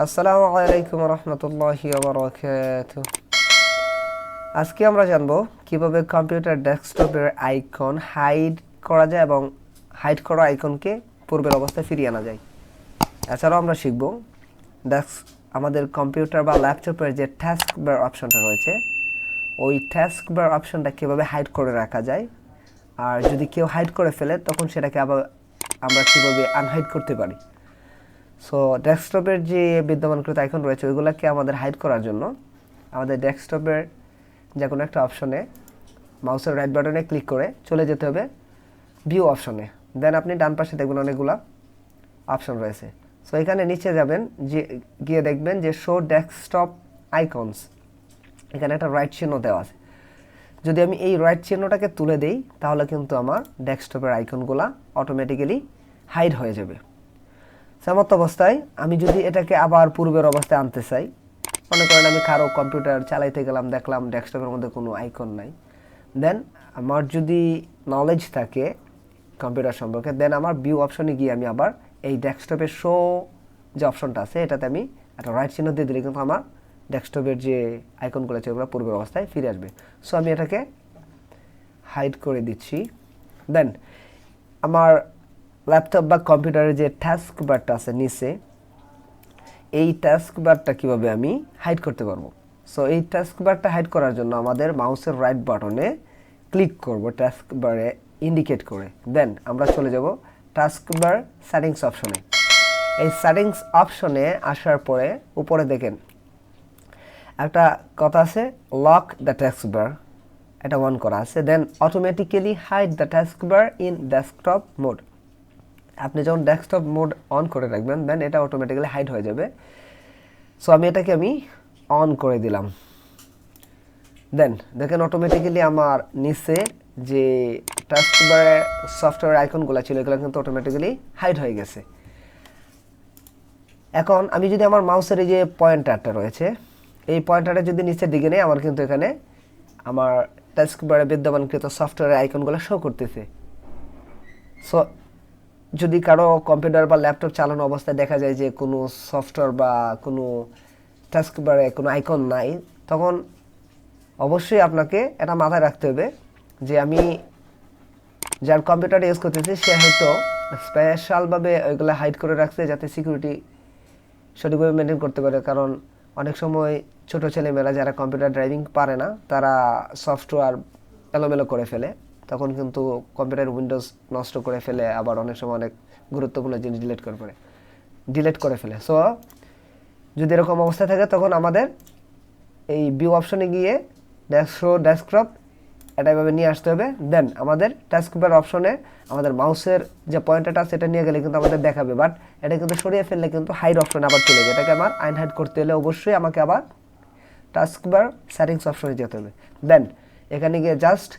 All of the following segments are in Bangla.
আসসালামু আলাইকুম রহমতুল্লাহি ওয়া বারাকাতুহু। আজকে আমরা জানব কিভাবে কম্পিউটার ডেস্কটপের আইকন হাইড করা যায় এবং হাইড করা আইকনকে পূর্বের অবস্থায় ফিরিয়ে আনা যায়। এছাড়াও আমরা শিখব আমাদের কম্পিউটার বা ল্যাপটপের যে টাস্ক বার অপশনটা রয়েছে, ওই টাস্ক বার অপশনটা কীভাবে হাইড করে রাখা যায়, আর যদি কেউ হাইড করে ফেলে তখন সেটাকে আবার আমরা কীভাবে আনহাইড করতে পারি। সো ডেস্কটপের যে বিদ্যমানকৃত আইকন রয়েছে ওইগুলোকে আমাদের হাইড করার জন্য আমাদের ডেস্কটপের যে কোনো একটা অপশনে মাউসের রাইট বাটনে ক্লিক করে চলে যেতে হবে ভিউ অপশনে। দেন আপনি ডান পাশে দেখবেন অনেকগুলো অপশন রয়েছে। সো এখানে নিচে যাবেন, যে গিয়ে দেখবেন যে শো ডেস্কটপ আইকনস, এখানে একটা রাইট চিহ্ন দেওয়া আছে। যদি আমি এই রাইট চিহ্নটাকে তুলে দেই তাহলে কিন্তু আমার ডেস্কটপের আইকনগুলো অটোমেটিক্যালি হাইড হয়ে যাবে। সেমত অবস্থায় আমি যদি এটাকে আবার পূর্বের অবস্থায় আনতে চাই, মনে করেন আমি কারো কম্পিউটার চালাইতে গেলাম, দেখলাম ডেস্কটপের মধ্যে কোনো আইকন নাই, দেন আমার যদি নলেজ থাকে কম্পিউটার সম্পর্কে, দেন আমার ভিউ অপশনে গিয়ে আমি আবার এই ডেস্কটপের শো যে অপশনটা আছে এটাতে আমি একটা রাইট চিহ্ন দিয়ে দিলে কিন্তু আমার ডেস্কটপের যে আইকনগুলো আছে ওগুলো পূর্বের অবস্থায় ফিরে আসবে। সো আমি এটাকে হাইড করে দিচ্ছি। দেন আমার ল্যাপটপ বা কম্পিউটারের যে টাস্ক বারটা আছে নিচে, এই টাস্ক বারটা কীভাবে আমি হাইড করতে পারবো। সো এই টাস্ক বারটা হাইড করার জন্য আমাদের মাউসের রাইট বাটনে ক্লিক করব টাস্ক বারে ইন্ডিকেট করে, দেন আমরা চলে যাব টাস্ক বার সেটিংস অপশনে। এই সেটিংস অপশনে আসার পরে উপরে দেখেন একটা কথা আছে, লক দ্য টাস্ক বার, এটা অন করা আছে। Then automatically hide the task bar in desktop mode, আপনি যখন ডেস্কটপ মোড অন করে রাখবেন দেন এটা অটোমেটিক্যালি হাইড হয়ে যাবে। সো আমি এটাকে অন করে দিলাম। দেন দেখেন অটোমেটিক্যালি আমার নিচে যে টাস্কবারে সফটওয়্যার আইকনগুলো ছিল এগুলো কিন্তু অটোমেটিক্যালি হাইড হয়ে গেছে। এখন আমি যদি আমার মাউসের এই যে পয়েন্টারটা রয়েছে, এই পয়েন্টারটা যদি নিচের দিকে নেই, আমার কিন্তু এখানে আমার টাস্কবারে বিদ্যমানকৃত সফটওয়্যার আইকনগুলো শো করতেছে। সো যদি কারো কম্পিউটার বা ল্যাপটপ চালানো অবস্থায় দেখা যায় যে কোনো সফটওয়্যার বা কোনো টাস্কবারে কোনো আইকন নাই, তখন অবশ্যই আপনাকে এটা মাথায় রাখতে হবে যে আমি যার কম্পিউটার ইউজ করতেছি সে হয়তো স্পেশালভাবে ওইগুলো হাইড করে রাখছে যাতে সিকিউরিটি সঠিকভাবে মেনটেন করতে পারে। কারণ অনেক সময় ছোট ছেলেমেয়েরা যারা কম্পিউটার ড্রাইভিং পারে না তারা সফটওয়্যার এলোমেলো করে ফেলে, তখন কিন্তু কম্পিউটার উইন্ডোজ নষ্ট করে ফেলে, আবার অনেক সময় অনেক গুরুত্বপূর্ণ জিনিস ডিলিট করে ফেলে। সো যদি এরকম অবস্থা থাকে তখন আমাদের এই ভিউ অপশনে গিয়ে ডেস্কটপ এটা এভাবে নিয়ে আসতে হবে। দেন আমাদের টাস্কবার অপশনে আমাদের মাউসের যে পয়েন্টারটা আছে সেটা নিয়ে গেলে কিন্তু আমাদের দেখাবে, বাট এটা কিন্তু সরিয়ে ফেললে কিন্তু হাইড অপশনে আবার চলে যায়। এটাকে আমার আনহাইড করতে হলে অবশ্যই আমাকে আবার টাস্কবার সেটিংস অপশনে যেতে হবে। দেন এখানে গিয়ে just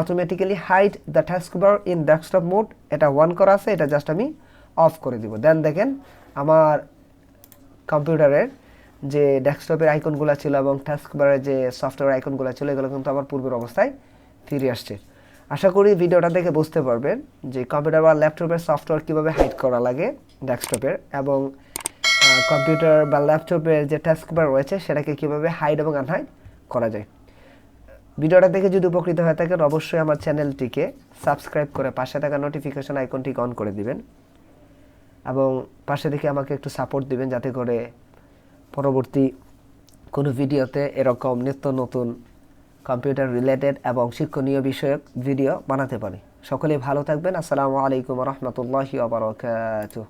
automatically hide the taskbar in desktop mode, এটা অন করা আছে, এটা জাস্ট আমি অফ করে দিব। দেন দেখেন আমার কম্পিউটারের যে ডেস্কটপের আইকনগুলো ছিল এবং টাস্কবারের যে সফটওয়্যার আইকনগুলো ছিল এগুলো কিন্তু আবার পূর্বের অবস্থায় ফিরে আসছে। আশা করি ভিডিওটা দেখে বুঝতে পারবেন যে কম্পিউটার বা ল্যাপটপের সফটওয়্যার কীভাবে হাইড করা লাগে ডেস্কটপের, এবং কম্পিউটার বা ল্যাপটপের যে টাস্কবার রয়েছে সেটাকে কীভাবে হাইড এবং আনহাইড করা যায়। ভিডিওটা দেখে যদি উপকৃত হয়ে থাকেন অবশ্যই আমার চ্যানেলটিকে সাবস্ক্রাইব করে পাশে থাকা নোটিফিকেশন আইকনটিকে অন করে দিবেন এবং পাশে থেকে আমাকে একটু সাপোর্ট দিবেন যাতে করে পরবর্তী কোনো ভিডিওতে এরকম নিত্য নতুন কম্পিউটার রিলেটেড এবং শিক্ষণীয় বিষয়ক ভিডিও বানাতে পারি। সকলেই ভালো থাকবেন। আসসালামু আলাইকুম রহমতুল্লাহি ওয়া বারাকাতুহু।